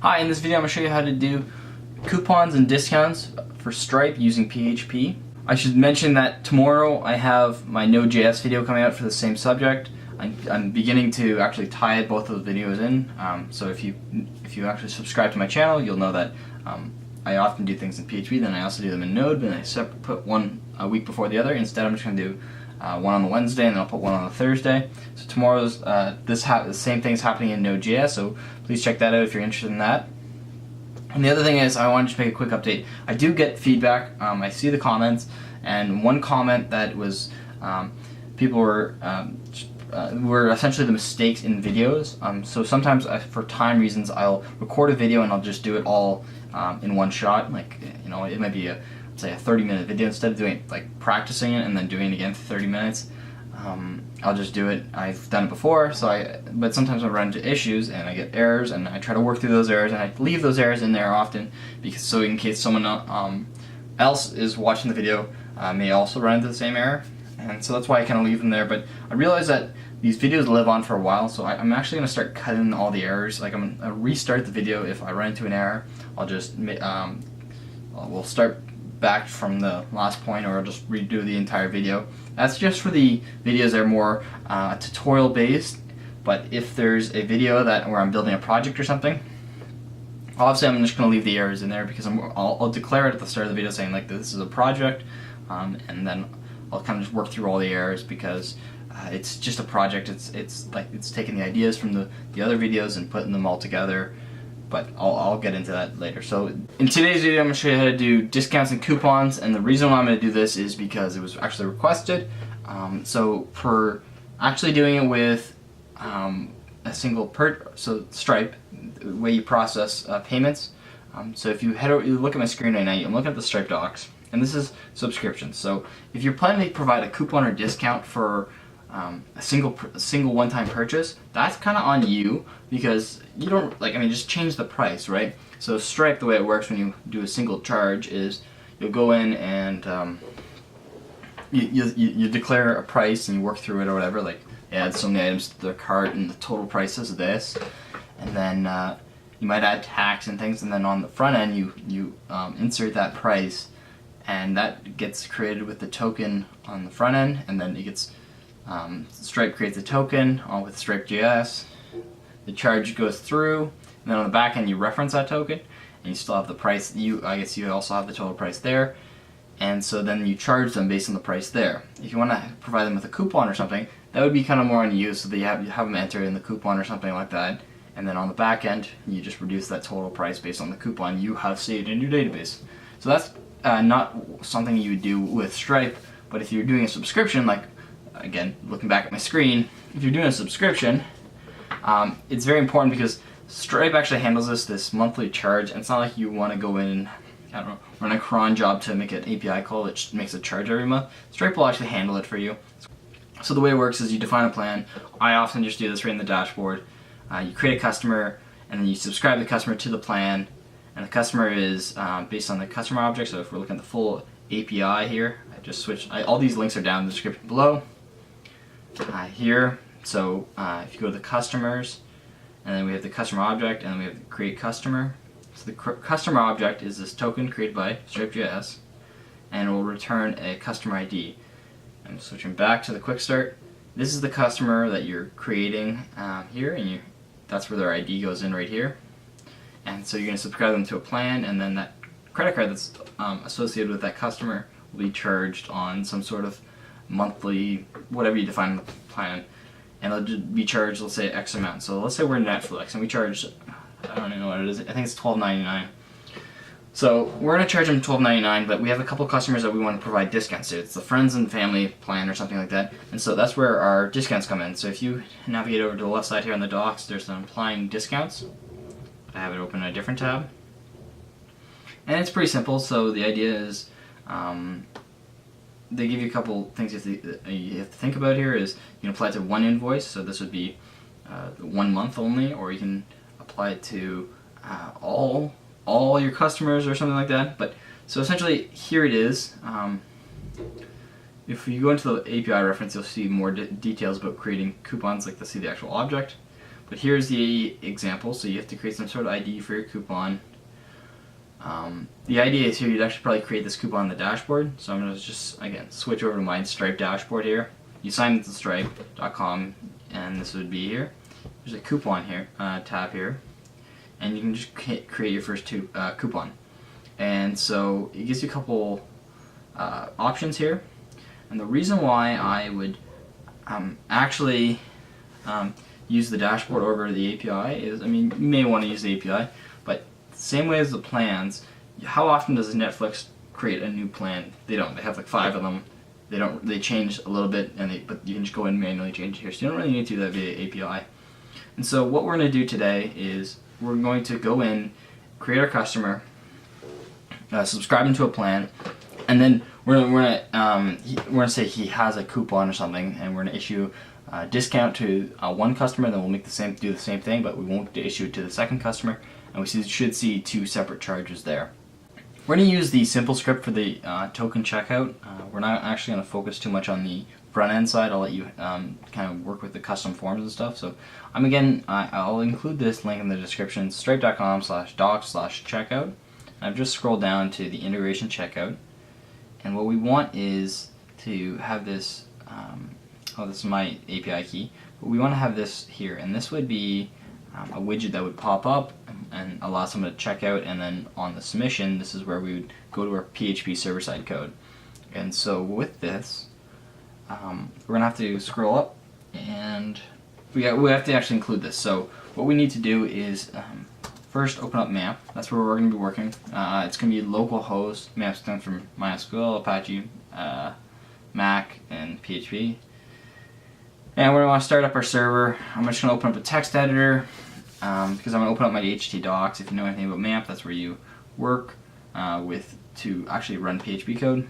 Hi, in this video I'm going to show you how to do coupons and discounts for Stripe using PHP. I should mention that tomorrow I have my Node.js video coming out for the same subject. I'm beginning to actually tie both of the videos in, so if you actually subscribe to my channel, you'll know that I often do things in PHP, then I also do them in Node, but I put one a week before the other. Instead, I'm just going to do one on the Wednesday, and then I'll put one on the Thursday. So tomorrow's the same thing is happening in Node.js, so please check that out if you're interested in that. And the other thing is, I wanted to make a quick update. I do get feedback. I see the comments, and one comment that was people were essentially the mistakes in videos. So sometimes, for time reasons, I'll record a video and I'll just do it all in one shot. Like, you know, it might be say a 30-minute video. Instead of doing like practicing it and then doing it again for 30 minutes, I'll just do it. I've done it before, but sometimes I run into issues and I get errors, and I try to work through those errors, and I leave those errors in there often so in case someone else is watching the video may also run into the same error, and so that's why I kind of leave them there. But I realize that these videos live on for a while, so I'm actually going to start cutting all the errors. Like, I'm going to restart the video if I run into an error. I'll just we'll start back from the last point, or I'll just redo the entire video. That's just for the videos that are more tutorial based, but if there's a video where I'm building a project or something, obviously I'm just going to leave the errors in there, because I'll declare it at the start of the video saying, like, this is a project, and then I'll kind of just work through all the errors, because it's just a project. It's taking the ideas from the other videos and putting them all together. But I'll get into that later. So in today's video, I'm going to show you how to do discounts and coupons, and the reason why I'm going to do this is because it was actually requested. So for actually doing it with a single so Stripe, the way you process payments. So if you look at my screen right now, I'm looking at the Stripe docs, and this is subscriptions. So if you're planning to provide a coupon or discount for a single one-time purchase, that's kind of on you, because you don't just change the price, right? So Stripe, the way it works when you do a single charge is you'll go in and you declare a price and you work through it or whatever, like add so many items to the cart and the total price is this, and then you might add tax and things, and then on the front end you insert that price, and that gets created with the token on the front end, and then it gets Stripe creates a token with Stripe.js. The charge goes through, and then on the back end you reference that token, and you still have the price. I guess you also have the total price there, and so then you charge them based on the price there. If you want to provide them with a coupon or something, that would be kind of more on you, so that you have them enter in the coupon or something like that, and then on the back end you just reduce that total price based on the coupon you have saved in your database. So that's not something you would do with Stripe, but if you're doing a subscription, like, again, looking back at my screen, if you're doing a subscription, it's very important, because Stripe actually handles this monthly charge, and it's not like you want to go in and, I don't know, run a cron job to make an API call that makes a charge every month. Stripe will actually handle it for you. So the way it works is you define a plan. I often just do this right in the dashboard. You create a customer, and then you subscribe the customer to the plan, and the customer is based on the customer object. So if we're looking at the full API here, I just switched. All these links are down in the description below. Here, so if you go to the customers, and then we have the customer object, and then we have the create customer. So the customer object is this token created by Stripe.js, and it will return a customer ID. I'm switching back to the quick start. This is the customer that you're creating here, and that's where their ID goes in right here. And so you're going to subscribe them to a plan, and then that credit card that's associated with that customer will be charged on some sort of monthly, whatever you define in the plan, and they'll just be charged, let's say, X amount. So let's say we're Netflix and we charge, I don't even know what it is, I think it's $12.99. So we're going to charge them $12.99, but we have a couple customers that we want to provide discounts to. It's the friends and family plan or something like that, and so that's where our discounts come in. So if you navigate over to the left side here on the docs, there's the applying discounts. I have it open in a different tab, and it's pretty simple. So the idea is they give you a couple things you have to think about here. Is you can apply it to one invoice, so this would be 1 month only, or you can apply it to all your customers or something like that. But so essentially, here it is. If you go into the API reference, you'll see more details about creating coupons, like to see the actual object. But here's the example. So you have to create some sort of ID for your coupon. The idea is here you'd actually probably create this coupon on the dashboard. So I'm going to just, again, switch over to my Stripe dashboard here. You sign into stripe.com, and this would be here. There's a coupon here, tab here, and you can just create your first coupon. And so it gives you a couple options here. And the reason why I would actually use the dashboard over the API is, I mean, you may want to use the API, but same way as the plans, how often does Netflix create a new plan? They don't. They have like 5 of them. They change a little bit, but you can just go in and manually change it here. So you don't really need to do that via API. And so what we're going to do today is we're going to go in, create our customer, subscribe him to a plan, and then we're gonna say he has a coupon or something, and we're gonna issue a discount to one customer. Then we'll do the same thing, but we won't issue it to the second customer, and we should see 2 separate charges there. We're going to use the simple script for the token checkout. We're not actually going to focus too much on the front end side. I'll let you kind of work with the custom forms and stuff. So I'll include this link in the description, stripe.com/docs/checkout. I've just scrolled down to the integration checkout, and what we want is to have this. This is my API key. But we want to have this here, and this would be a widget that would pop up and allow someone to check out, and then on the submission, this is where we would go to our PHP server-side code. And so with this, we're going to have to scroll up, and we have to actually include this. So what we need to do is first open up MAMP. That's where we're going to be working. It's going to be localhost. MAMP stands for MySQL, Apache, Mac, and PHP. And we're going to want to start up our server. I'm just going to open up a text editor because I'm going to open up my HT docs. If you know anything about MAMP, that's where you work to actually run PHP code.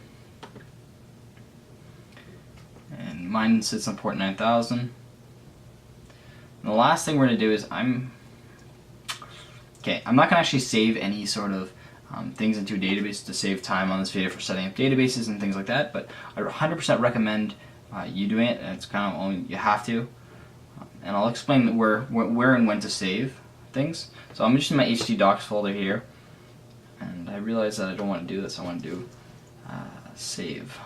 And mine sits on port 9000. And the last thing we're going to do is I'm not going to actually save any sort of things into a database to save time on this video for setting up databases and things like that, but I 100% recommend you doing it, and it's kind of only you have to. And I'll explain where and when to save things. So I'm just in my HT docs folder here, and I realize that I don't want to do this. I want to do save.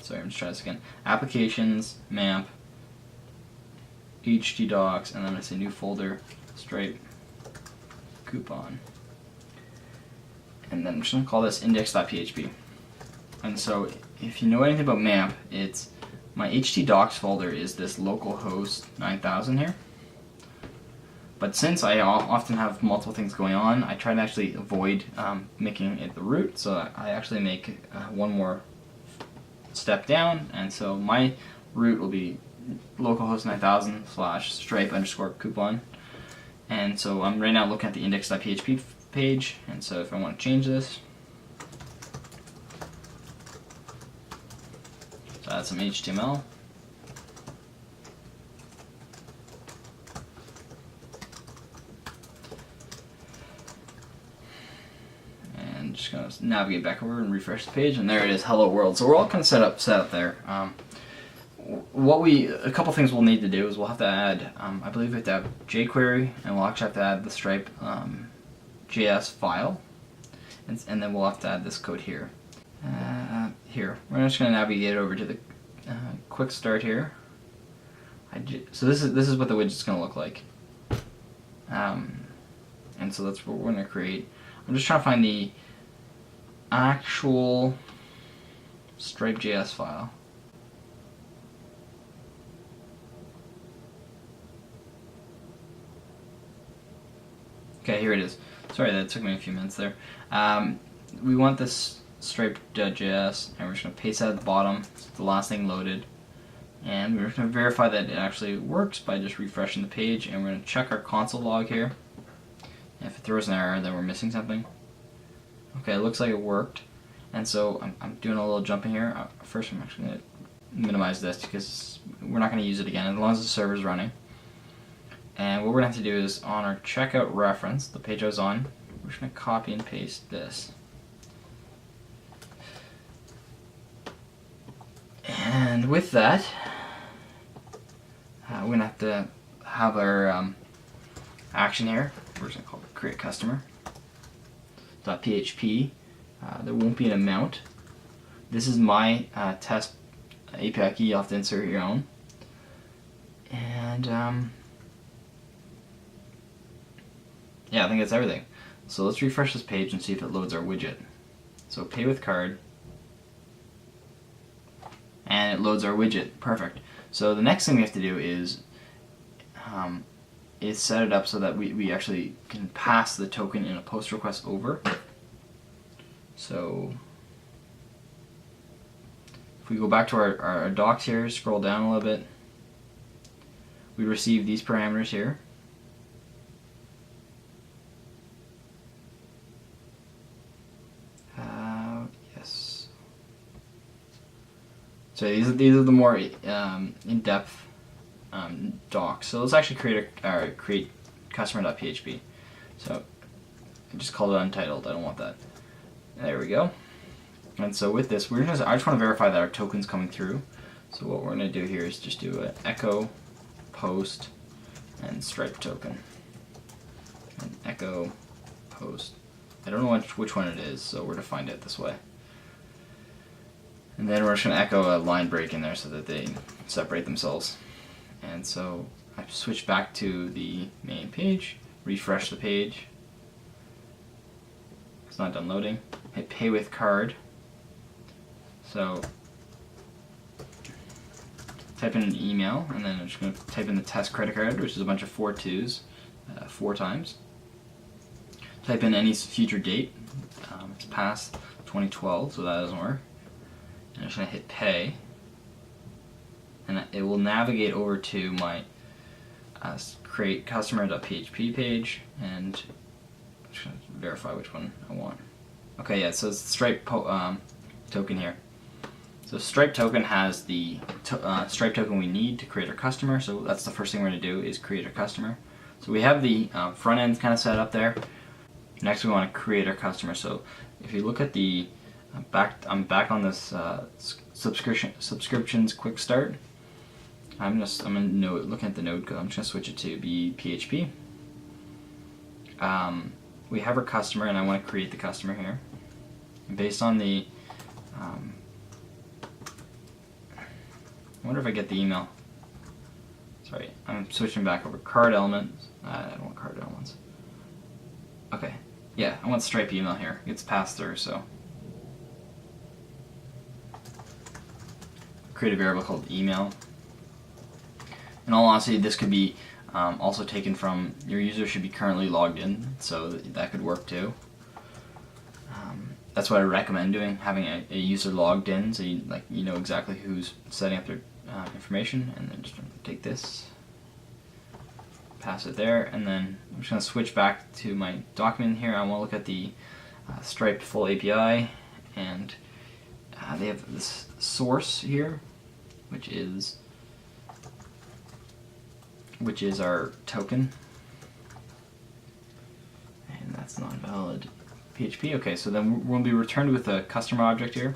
Sorry, I'm just trying this again. Applications, MAMP, HT docs, and then I say new folder, Stripe, coupon. And then I'm just going to call this index.php. And so if you know anything about MAMP, it's my HT docs folder is this localhost 9000 here. But since I often have multiple things going on, I try to actually avoid making it the root. So I actually make one more step down, and so my root will be localhost 9000 / stripe_coupon. And so I'm right now looking at the index.php page, and so if I want to change this, so add some HTML. And just gonna navigate back over and refresh the page, and there it is, hello world. So we're all kind of set up there. A couple things we'll need to do is we'll have to add, I believe we have to have jQuery, and we'll actually have to add the Stripe JS file, and then we'll have to add this code here. Here, we're just going to navigate over to the quick start here. So this is what the widget's going to look like, and so that's what we're going to create. I'm just trying to find the actual Stripe JS file. Okay, here it is. Sorry, that took me a few minutes there. We want this stripe.js, and we're just going to paste that at the bottom. It's the last thing loaded. And we're going to verify that it actually works by just refreshing the page, and we're going to check our console log here. And if it throws an error, then we're missing something. Okay, it looks like it worked. And so I'm doing a little jumping here. First, I'm actually going to minimize this because we're not going to use it again as long as the server's running. And what we're going to have to do is on our checkout reference, the page I was on, we're just going to copy and paste this. And with that, we're going to have our action here. We're just going to call it create customer. .php. There won't be an amount. This is my test API key. You'll have to insert your own. And yeah, I think that's everything. So let's refresh this page and see if it loads our widget. So pay with card, and it loads our widget. Perfect. So the next thing we have to do is set it up so that we actually can pass the token in a post request over. So if we go back to our docs here, scroll down a little bit, we receive these parameters here. Yes. So these are the more in-depth docs. So let's actually create customer.php. So I just called it untitled. I don't want that. There we go. And so with this, I just want to verify that our token's coming through. So what we're going to do here is just do an echo post and Stripe token. And echo post. I don't know which one it is, so we're going to find it this way. And then we're just going to echo a line break in there so that they separate themselves. And so I switch back to the main page, refresh the page. It's not done loading. Hit pay with card. So type in an email, and then I'm just going to type in the test credit card, which is a bunch of 4 2s 4 times. Type in any future date. It's past 2012, so that doesn't work. And I'm just going to hit pay, and it will navigate over to my create customer.php page, and I'm just going to verify which one I want. Okay, yeah, so it's the Stripe token here. So Stripe token has the Stripe token we need to create our customer, so that's the first thing we're going to do is create our customer. So we have the front end kind of set up there. Next we want to create our customer. So if you look at the I'm back on this subscriptions quick start. I'm in node, looking at the node code. I'm just going to switch it to be PHP. We have our customer, and I want to create the customer here. And based on the I wonder if I get the email. Sorry, I'm switching back over card elements. I don't want card elements. Okay, yeah, I want Stripe email here. It's passed through, so create a variable called email. In all honesty, this could be also taken from your user should be currently logged in, so that could work too. That's what I recommend doing, having a user logged in, so you know exactly who's setting up their information. And then just take this, pass it there, and then I'm just going to switch back to my document here. I want to look at the Stripe full API, and they have this source here, which is our token, and that's not valid. PHP. Okay, so then we'll be returned with a customer object here,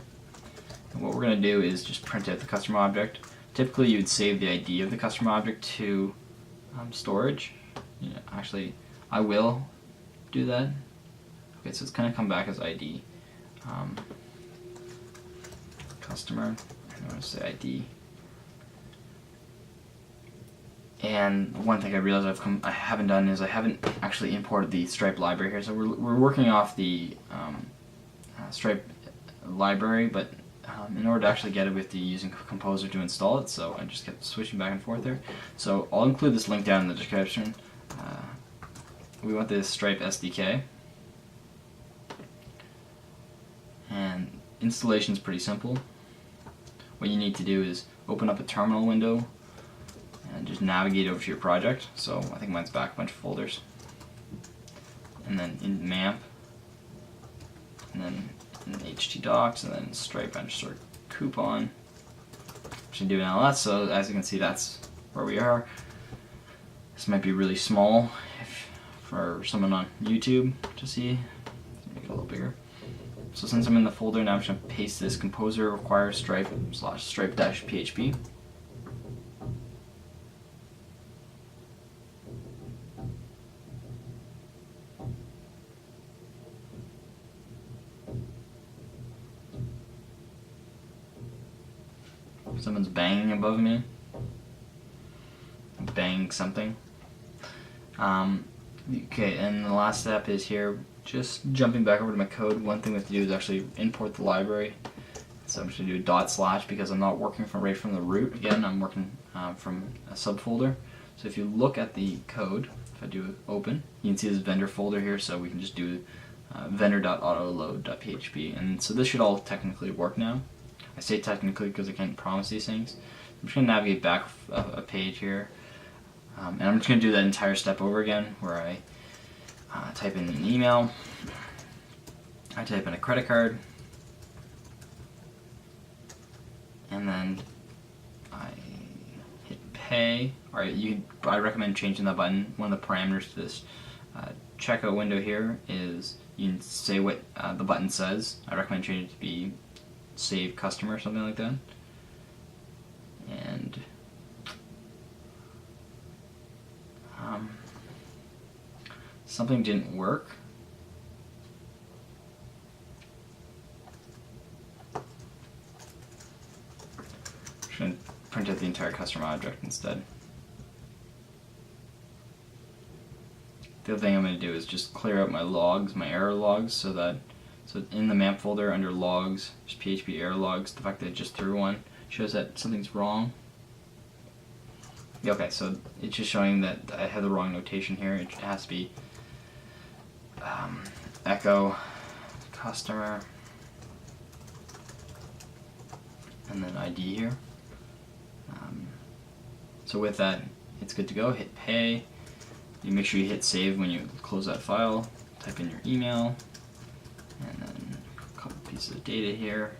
and what we're going to do is just print out the customer object. Typically you would save the ID of the customer object to storage. Actually I will do that. Okay, so it's going to come back as ID. Customer, I'm going to say ID. And one thing I realized I haven't done is I haven't actually imported the Stripe library here. So we're working off the Stripe library, but in order to actually get it, we have to using Composer to install it. So I just kept switching back and forth there. So I'll include this link down in the description. We want this Stripe SDK, and installation is pretty simple. What you need to do is open up a terminal window and just navigate over to your project. So I think mine's back a bunch of folders. And then in MAMP, and then in htdocs, and then Stripe underscore coupon. Should do an LS, so as you can see, that's where we are. This might be really small for someone on YouTube to see. Make it a little bigger. So since I'm in the folder now, I'm just going to paste this composer requires Stripe /Stripe-PHP. Someone's banging above me. Banging something. Okay, and the last step is here, just jumping back over to my code. One thing we have to do is actually import the library. So I'm just going to do a / because I'm not working right from the root. Again, I'm working from a subfolder. So if you look at the code, if I do open, you can see this vendor folder here, so we can just do vendor.autoload.php. And so this should all technically work now. I say technically because I can't promise these things. I'm just going to navigate back a page here. And I'm just going to do that entire step over again, where I type in an email, I type in a credit card, and then I hit pay. I recommend changing that button. One of the parameters to this checkout window here is you can say what the button says. I recommend changing it to be save customer or something like that. And something didn't work. I'm going to print out the entire customer object instead. The other thing I'm going to do is just clear out my logs, my error logs, so in the map folder under logs, there's PHP error logs. The fact that I just threw one shows that something's wrong. Okay, so it's just showing that I have the wrong notation here. It has to be echo customer and then ID here. So with that, it's good to go. Hit pay. You make sure you hit save when you close that file. Type in your email and then a couple pieces of data here.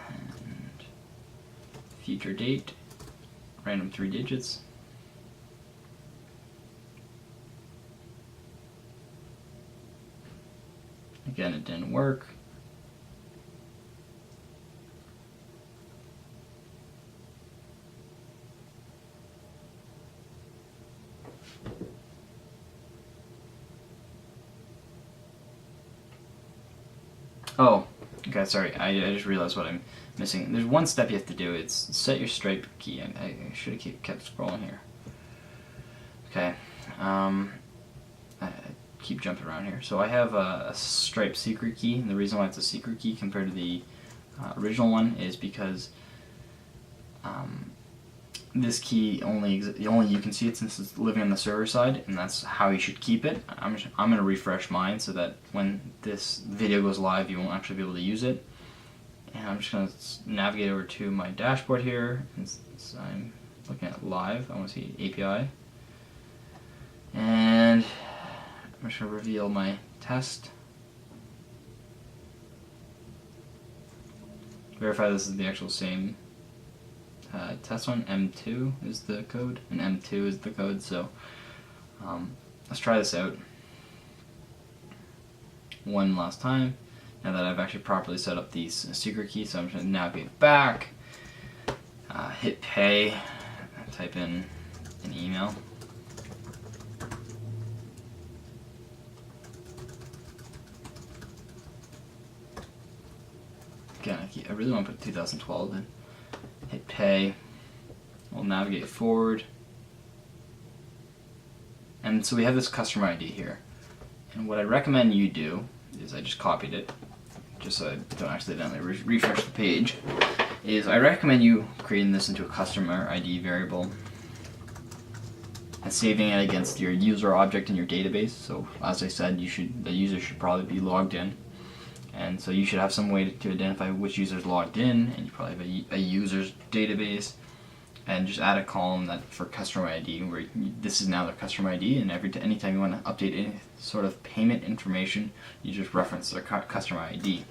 And future date, random 3 digits. Again, it didn't work. Oh, okay, sorry, I just realized what I'm missing. There's one step you have to do. It's set your Stripe key. I should have kept scrolling here. Okay, I keep jumping around here. So I have a Stripe secret key, and the reason why it's a secret key compared to the original one is because this key only you can see it since it's living on the server side, and that's how you should keep it. I'm going to refresh mine so that when this video goes live, you won't actually be able to use it. And I'm just going to navigate over to my dashboard here, and since I'm looking at live, I want to see API. And I'm just going to reveal my test. Verify this is the actual same test one. M2 is the code, and M2 is the code, so let's try this out one last time, now that I've actually properly set up the secret key. So I'm just going to navigate back, hit pay, type in an email. Again, I really want to put 2012 in. Hit pay. We'll navigate forward. And so we have this customer ID here. And what I recommend you do is, I just copied it, just so I don't accidentally refresh the page, is I recommend you creating this into a customer ID variable and saving it against your user object in your database. So as I said, the user should probably be logged in. And so you should have some way to identify which user's logged in, and you probably have a user's database, and just add a column that for customer ID, where this is now the customer ID, and anytime you want to update any sort of payment information, you just reference their customer ID.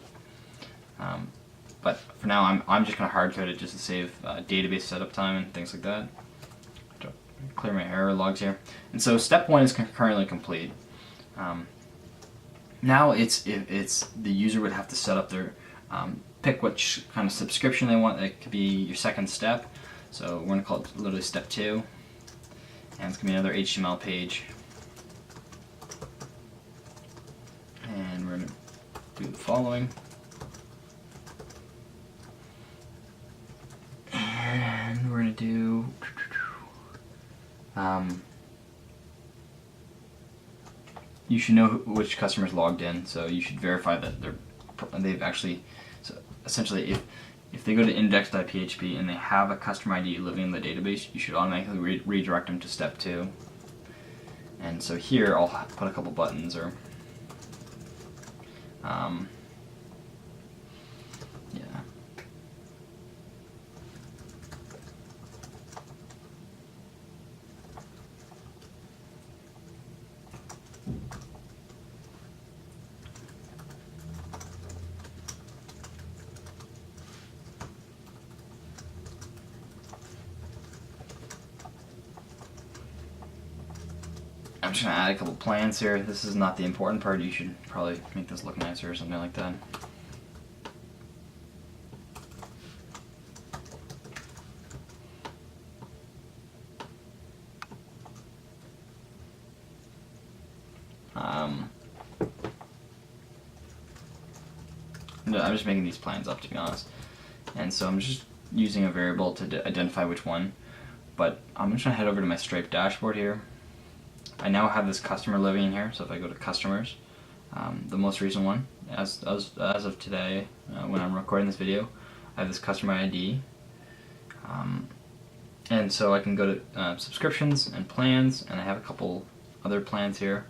But for now, I'm just going to hard code it just to save database setup time and things like that. Clear my error logs here. And so step 1 is currently complete. Now the user would have to set up their, pick which kind of subscription they want. That could be your second step. So we're going to call it literally step 2. And it's going to be another HTML page. And we're going to do the following. And we're gonna do you should know which customer's logged in, so you should verify that they've actually. So essentially, if they go to index.php and they have a customer ID living in the database, you should automatically redirect them to step 2. And so here I'll put a couple buttons or yeah. I'm just going to add a couple plans here. This is not the important part. You should probably make this look nicer or something like that. I'm just making these plans up, to be honest. And so I'm just using a variable to identify which one. But I'm just going to head over to my Stripe dashboard here. I now have this customer living in here, so if I go to customers, the most recent one, as of today, when I'm recording this video, I have this customer ID. And so I can go to subscriptions and plans, and I have a couple other plans here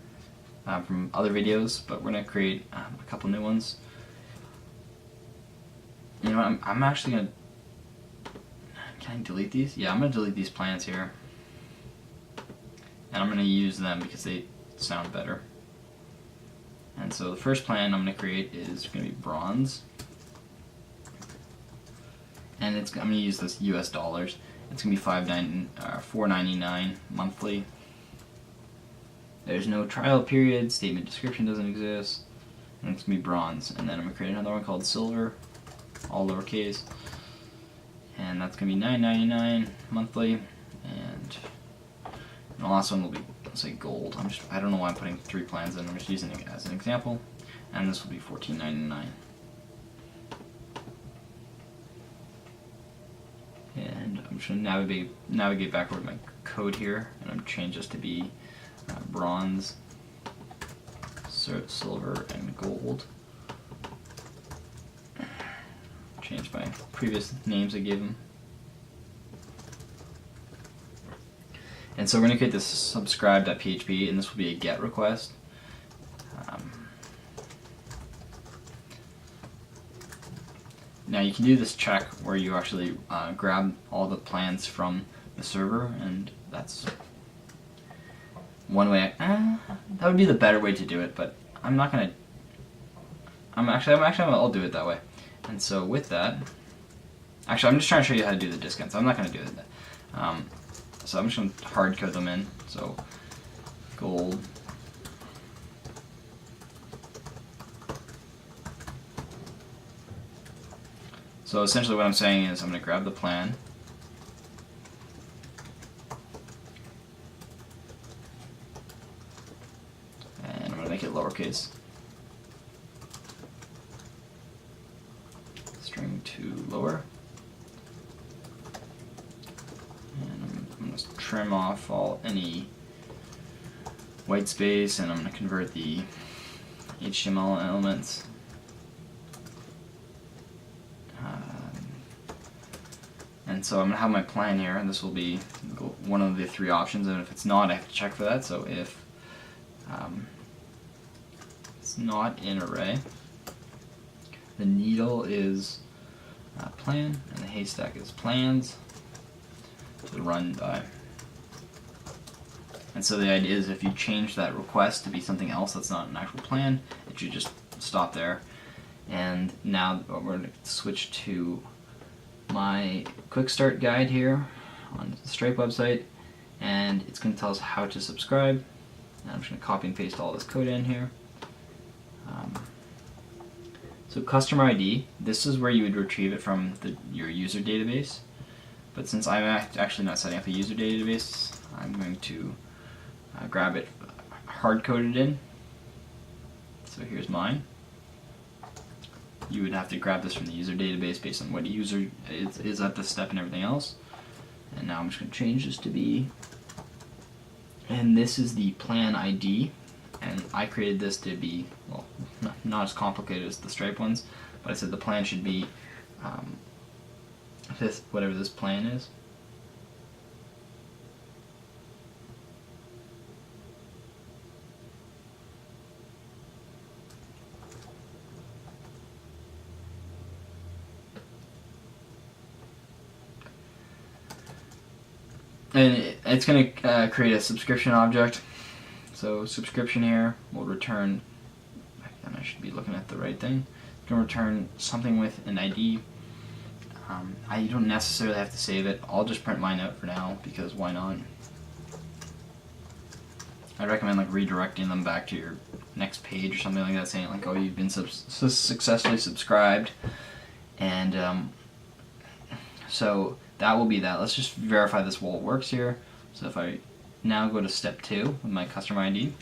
from other videos, but we're going to create a couple new ones. You know, I'm actually going to, can I delete these? Yeah, I'm going to delete these plans here. And I'm going to use them because they sound better. And so the first plan I'm going to create is going to be bronze. And I'm going to use this US dollars. It's going to be $4.99 monthly. There's no trial period, statement description doesn't exist, and it's going to be bronze. And then I'm going to create another one called silver, all lowercase. And that's going to be $9.99 monthly. And the last one will be, let's say, gold. I don't know why I'm putting 3 plans in. I'm just using it as an example. And this will be $14.99. And I'm just going to navigate back over to my code here, and I'm going to change this to be bronze, silver, and gold. Change my previous names I gave them. And so we're going to create this subscribe.php, and this will be a GET request. Now you can do this check where you actually grab all the plans from the server, and that's one way. That would be the better way to do it, but I'm not going to. I'll do it that way. And so with that, actually, I'm just trying to show you how to do the discounts. I'm not going to do it. So I'm just going to hard code them in. So gold. So essentially what I'm saying is I'm going to grab the plan. And I'm going to make it lowercase. String to lower. And I'm going to trim off any white space, and I'm going to convert the HTML elements. And so I'm going to have my plan here, and this will be one of the 3 options, and if it's not, I have to check for that. So if it's not in array, the needle is plan, and the haystack is plans to run by. And so the idea is if you change that request to be something else that's not an actual plan, it should just stop there. And now we're going to switch to my quick start guide here on the Stripe website, and it's going to tell us how to subscribe. And I'm just going to copy and paste all this code in here. So customer ID, this is where you would retrieve it from your user database, but since I'm actually not setting up a user database, I'm going to grab it hard-coded in. So here's mine. You would have to grab this from the user database based on what user is at this step and everything else. And now I'm just going to change this to be, and this is the plan ID, and I created this to be, well, not as complicated as the Stripe ones, but I said the plan should be this, whatever this plan is. And it's going to create a subscription object. So subscription here will return, and I should be looking at the right thing. It's going to return something with an ID. You don't necessarily have to save it. I'll just print mine out for now because why not? I recommend like redirecting them back to your next page or something like that, saying like, oh, you've been successfully subscribed, and so that will be that. Let's just verify this wallet works here. So if I now go to step 2 with my customer ID,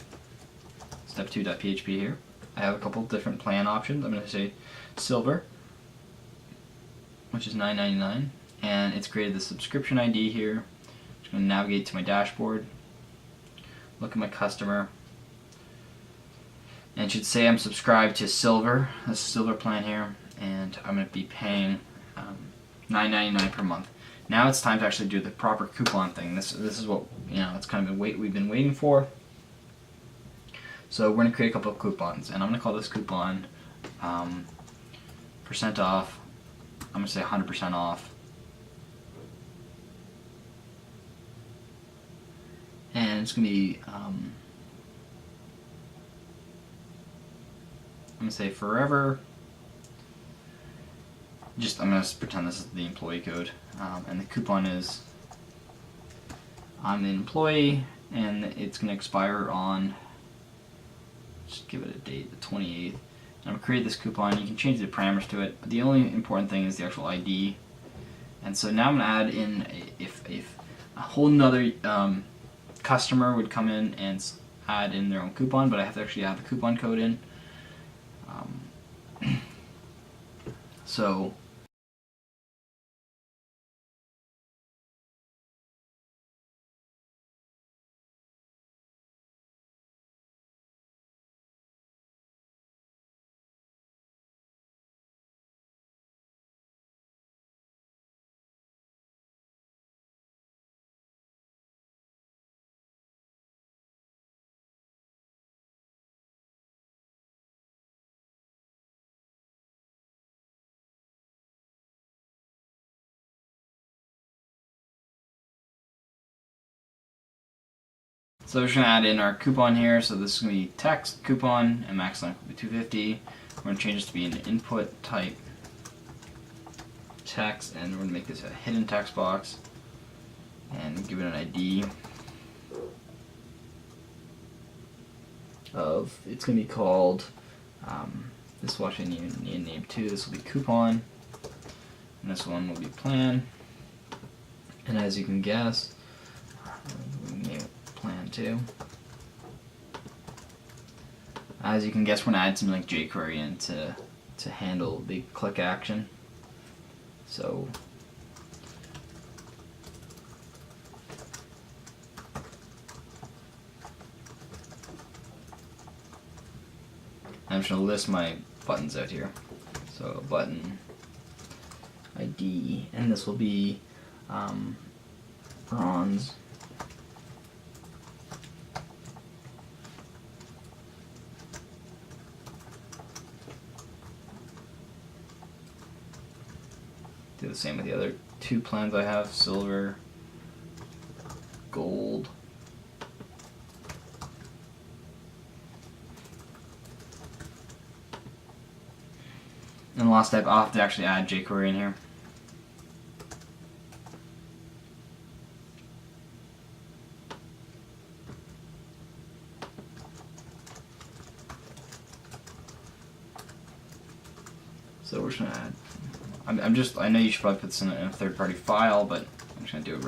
step2.php here, I have a couple different plan options. I'm going to say silver, which is $9.99, and it's created the subscription ID here. I'm just going to navigate to my dashboard, look at my customer, and it should say I'm subscribed to silver, this silver plan here, and I'm going to be paying $9.99 per month. Now it's time to actually do the proper coupon thing. This is what, it's kind of we've been waiting for. So we're going to create a couple of coupons, and I'm going to call this coupon percent off. I'm going to say 100% off. And it's going to be, I'm going to say forever. I'm going to pretend this is the employee code. And the coupon is, I'm the employee, and it's going to expire on, just give it a date, the 28th. I'm going to create this coupon. You can change the parameters to it, but the only important thing is the actual ID. And so now I'm going to add in, if a whole nother customer would come in and add in their own coupon, but I have to actually add the coupon code in. So we're just going to add in our coupon here. So this is going to be text coupon, and max length will be 250. We're going to change this to be an input type text, and we're going to make this a hidden text box and give it an ID of, it's going to be called, this will actually need a name too. This will be coupon, and this one will be plan. And as you can guess, we can name it plan 2. As you can guess, we're going to add something like jQuery in to handle the click action. So I'm just going to list my buttons out here. So button ID, and this will be bronze. Do the same with the other 2 plans I have, silver, gold. And the last step, I'll have to actually add jQuery in here. So we're just going to add, I know you should probably put this in a third-party file, but I'm just going to do it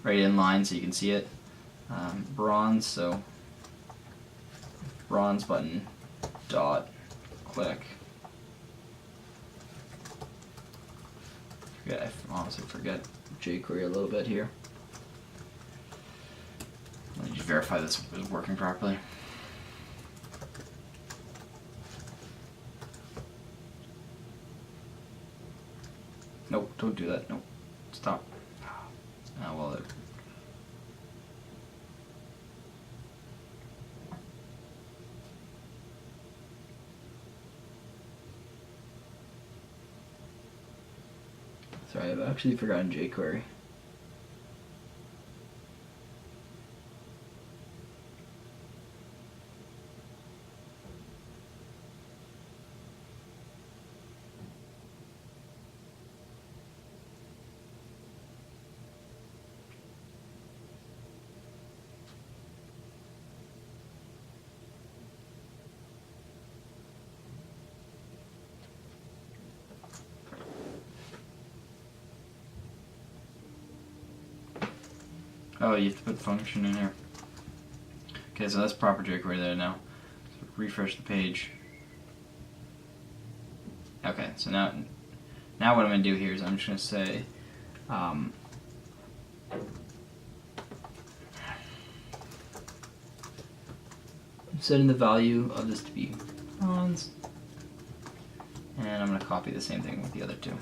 right in line so you can see it. Bronze, so bronze button dot click. I honestly forget jQuery a little bit here. Let me just verify this is working properly. Nope, don't do that. Nope. Stop. Oh, well, sorry, I've actually forgotten jQuery. Oh, you have to put function in here. Okay, so that's proper jQuery there now. So refresh the page. Okay, so now what I'm going to do here is I'm just going to say I'm setting the value of this to be bronze, and I'm going to copy the same thing with the other two.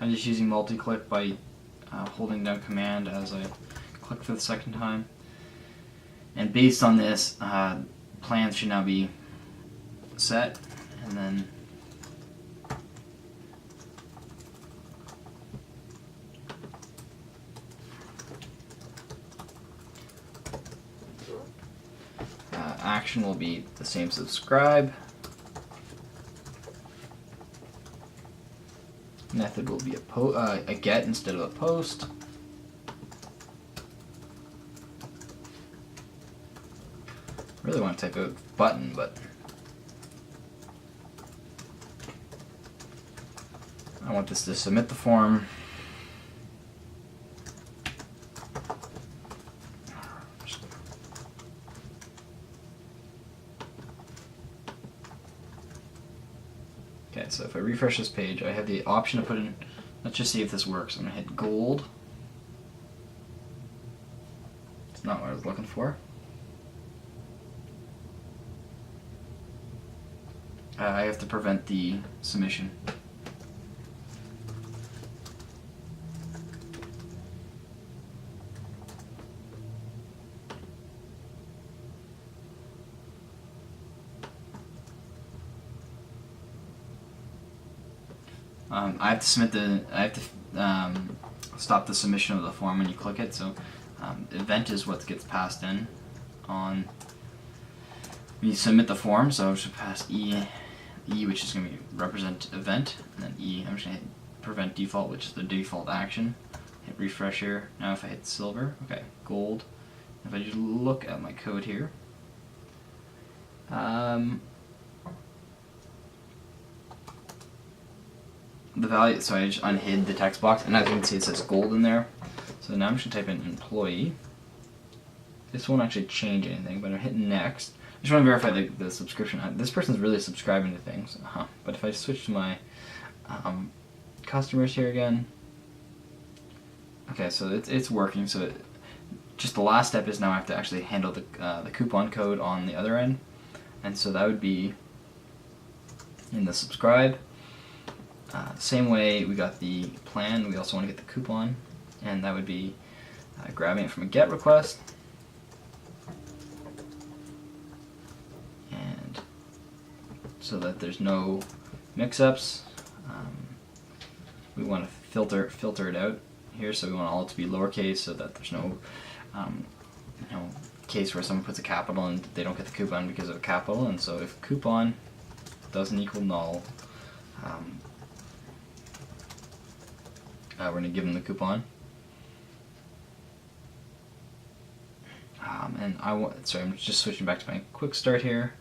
I'm just using multi-click by holding down Command as I click for the second time. And based on this, plans should now be set, and then action will be the same subscribe. Method will be a get instead of a post. I really want to type out button, but I want this to submit the form. Okay, so if I refresh this page, I have the option to put in, let's just see if this works. I'm going to hit gold. It's not what I was looking for. I have to prevent the submission. I have to submit I have to stop the submission of the form when you click it. So event is what gets passed in on when you submit the form. So I should pass E, which is going to represent event, and then E, I'm just going to hit prevent default, which is the default action. Hit refresh here. Now if I hit silver, okay, gold. If I just look at my code here, the value, so I just unhid the text box, and as you can see it says gold in there. So now I'm just going to type in employee. This won't actually change anything, but I'm hitting next. I just want to verify the subscription. This person's really subscribing to things. But if I switch to my customers here again, okay, so it's working. So just the last step is now I have to actually handle the coupon code on the other end, and so that would be in the subscribe. Same way we got the plan, we also want to get the coupon, and that would be grabbing it from a GET request, and so that there's no mix-ups, we want to filter it out here, so we want all it to be lowercase so that there's no case where someone puts a capital and they don't get the coupon because of a capital. And so if coupon doesn't equal null, we're going to give them the coupon. And sorry, I'm just switching back to my quick start here.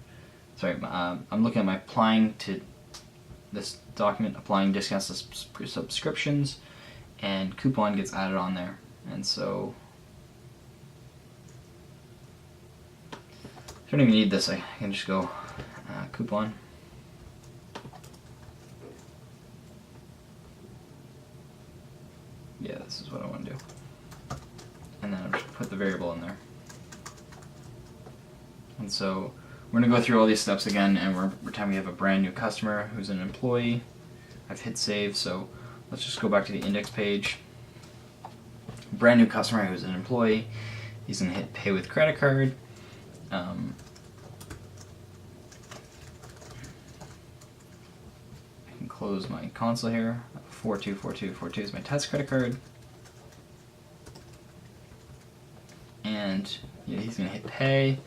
Sorry, I'm looking at my applying to this document, applying discounts to subscriptions, and coupon gets added on there. And so I don't even need this. I can just go coupon. Yeah, this is what I want to do. And then I'm just put the variable in there. And so we're going to go through all these steps again, and every time we have a brand new customer who's an employee, I've hit save, so let's just go back to the index page. Brand new customer who's an employee, he's going to hit pay with credit card. I can close my console here. 424242 is my test credit card. And yeah, he's going to hit pay.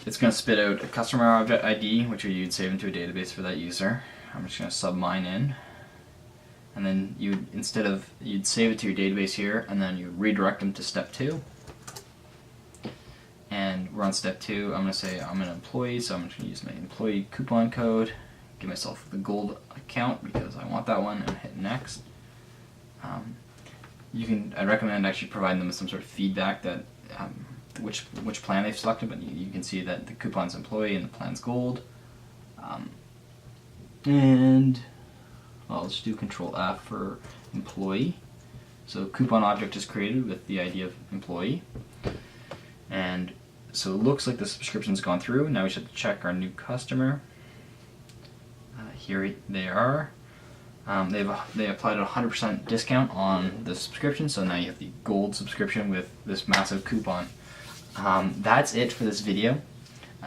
It's going to spit out a customer object ID, which you'd save into a database for that user. I'm just going to sub mine in. And then you'd save it to your database here, and then you redirect them to step 2. And we're on step 2. I'm going to say I'm an employee, so I'm just going to use my employee coupon code, give myself the gold account because I want that one, and hit next. I recommend actually providing them with some sort of feedback that which plan they've selected, but you can see that the coupon's employee and the plan's gold. And I'll just do Control F for employee. So coupon object is created with the ID of employee. And so it looks like the subscription's gone through. Now we should check our new customer. Here they are. They applied a 100% discount on the subscription, so now you have the gold subscription with this massive coupon. That's it for this video.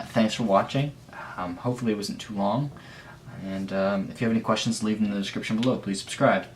Thanks for watching. Hopefully it wasn't too long. And if you have any questions, leave them in the description below. Please subscribe.